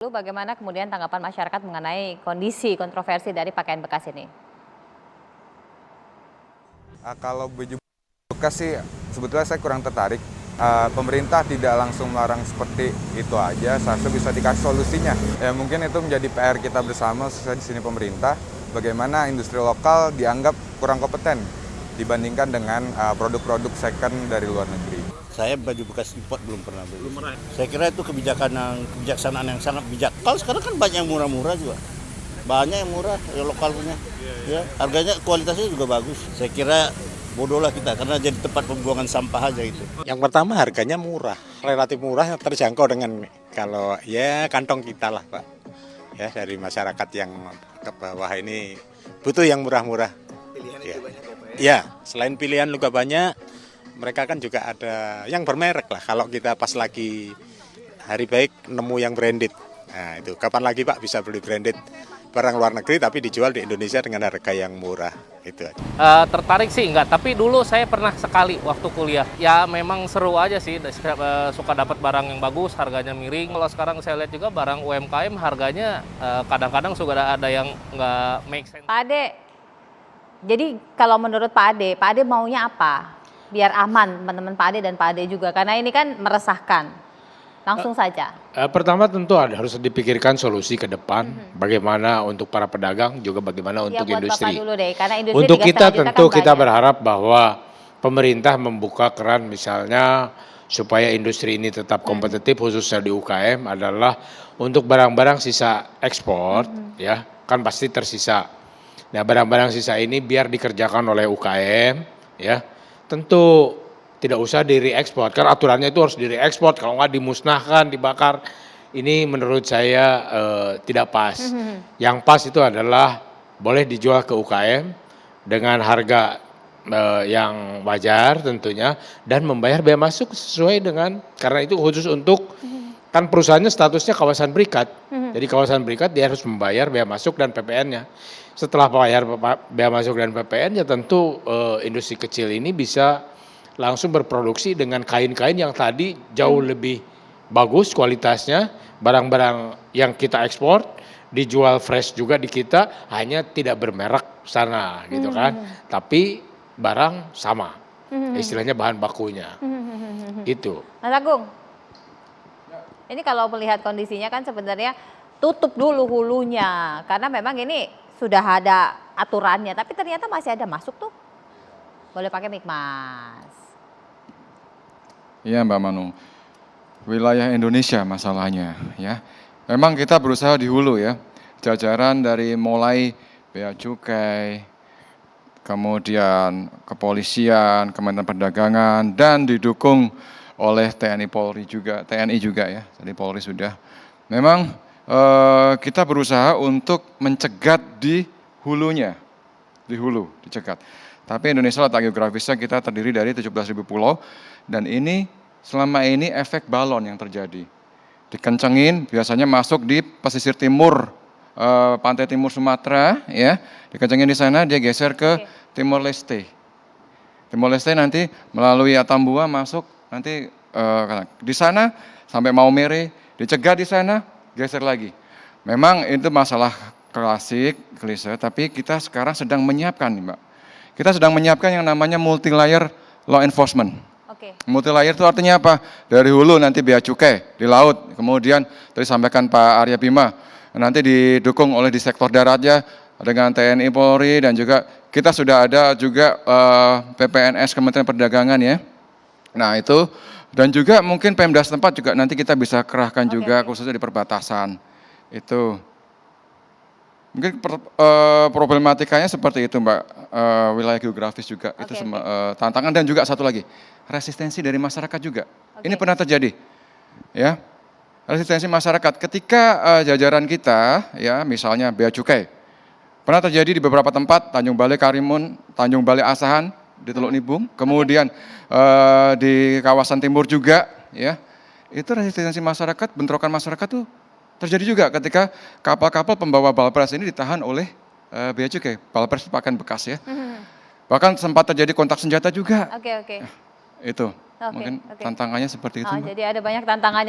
Lalu bagaimana kemudian tanggapan masyarakat mengenai kondisi kontroversi dari pakaian bekas ini? Kalau baju bekas sih sebetulnya saya kurang tertarik. Pemerintah tidak langsung melarang seperti itu aja, seharusnya bisa dikasih solusinya. Ya mungkin itu menjadi PR kita bersama, khususnya di sini pemerintah, bagaimana industri lokal dianggap kurang kompeten dibandingkan dengan produk-produk second dari luar negeri. Saya baju bekas import belum pernah beli. Saya kira itu kebijaksanaan yang sangat bijak. Kalau sekarang kan banyak yang murah-murah juga. Banyak yang murah, yang lokal punya. Ya, harganya, kualitasnya juga bagus. Saya kira bodoh lah kita, karena jadi tempat pembuangan sampah aja gitu. Yang pertama harganya murah, relatif murah, terjangkau dengan kalau ya kantong kita lah Pak. Ya dari masyarakat yang ke bawah ini butuh yang murah-murah. Pilihan ya. Itu banyak ya Pak ya? Ya, selain pilihan juga banyak, mereka kan juga ada yang bermerek lah. Kalau kita pas lagi hari baik nemu yang branded. Nah itu, kapan lagi Pak bisa beli branded barang luar negeri tapi dijual di Indonesia dengan harga yang murah, itu aja. Tertarik sih enggak, tapi dulu saya pernah sekali waktu kuliah. Ya memang seru aja sih, suka dapat barang yang bagus, harganya miring. Kalau sekarang saya lihat juga barang UMKM harganya kadang-kadang sudah ada yang nggak make sense. Pak Ade, jadi kalau menurut Pak Ade maunya apa? Biar aman teman-teman Pak Ade dan Pak Ade juga, karena ini kan meresahkan. Langsung saja. Pertama tentu harus dipikirkan solusi ke depan, bagaimana untuk para pedagang, juga bagaimana untuk buat industri. Bapak dulu deh, karena industri Untuk 3,5 kita juta tentu kan kita banyak. berharap bahwa pemerintah membuka keran misalnya supaya industri ini tetap kompetitif, khususnya di UKM adalah untuk barang-barang sisa ekspor, ya kan pasti tersisa. Nah barang-barang sisa ini biar dikerjakan oleh UKM, ya tentu tidak usah di-re-ekspor, karena aturannya itu harus di-re-ekspor, kalau nggak dimusnahkan, dibakar. Ini menurut saya tidak pas. Yang pas itu adalah boleh dijual ke UKM dengan harga yang wajar tentunya, dan membayar bea masuk sesuai dengan, karena itu khusus untuk, kan perusahaannya statusnya kawasan berikat. Jadi kawasan berikat dia harus membayar bea masuk dan PPN-nya. Setelah bayar bea masuk dan PPN, ya tentu industri kecil ini bisa langsung berproduksi dengan kain-kain yang tadi jauh lebih bagus kualitasnya, barang-barang yang kita ekspor dijual fresh juga di kita, hanya tidak bermerek sana gitu kan, tapi barang sama, istilahnya bahan bakunya, itu. Mas Agung, ini kalau melihat kondisinya kan sebenarnya tutup dulu hulunya, karena memang ini sudah ada aturannya, tapi ternyata masih ada masuk tuh. Boleh pakai mic Mas. Iya Mbak Manu, wilayah Indonesia masalahnya ya. Memang kita berusaha di hulu ya, jajaran dari mulai bea cukai, kemudian kepolisian, Kementerian Perdagangan, dan didukung oleh TNI Polri juga, TNI juga ya, tadi Polri sudah. Memang kita berusaha untuk mencegat di hulunya, di hulu, dicegat. Tapi Indonesia letak geografisnya kita terdiri dari 17.000 pulau, dan ini selama ini efek balon yang terjadi. Dikencengin, biasanya masuk di pesisir timur, pantai timur Sumatera, ya. Dikencengin di sana, dia geser ke Timor Leste. Timor Leste nanti melalui Atambua masuk, nanti di sana sampai Maumere, dicegat di sana, geser lagi. Memang itu masalah klasik, klise, tapi kita sekarang sedang menyiapkan nih Mbak. Kita sedang menyiapkan yang namanya multi-layer law enforcement. Multi-layer itu artinya apa? Dari hulu nanti bea cukai, di laut, kemudian tadi sampaikan Pak Arya Bima, nanti didukung oleh di sektor daratnya dengan TNI Polri, dan juga kita sudah ada juga PPNS Kementerian Perdagangan ya. Nah itu, dan juga mungkin Pemda setempat juga nanti kita bisa kerahkan juga khususnya di perbatasan. Itu. Mungkin problematikanya seperti itu Mbak, wilayah geografis juga itu tantangan, dan juga satu lagi resistensi dari masyarakat juga. Ini pernah terjadi, ya resistensi masyarakat ketika jajaran kita, ya misalnya bea cukai, pernah terjadi di beberapa tempat, Tanjung Balai Karimun, Tanjung Balai Asahan di Teluk Nibung, kemudian di kawasan timur juga, ya itu resistensi masyarakat, bentrokan masyarakat tuh terjadi juga ketika kapal-kapal pembawa balpres ini ditahan oleh bea cukai. Balpres pakaian bekas ya. Bahkan sempat terjadi kontak senjata juga. Itu mungkin tantangannya seperti itu. Jadi ada banyak tantangannya.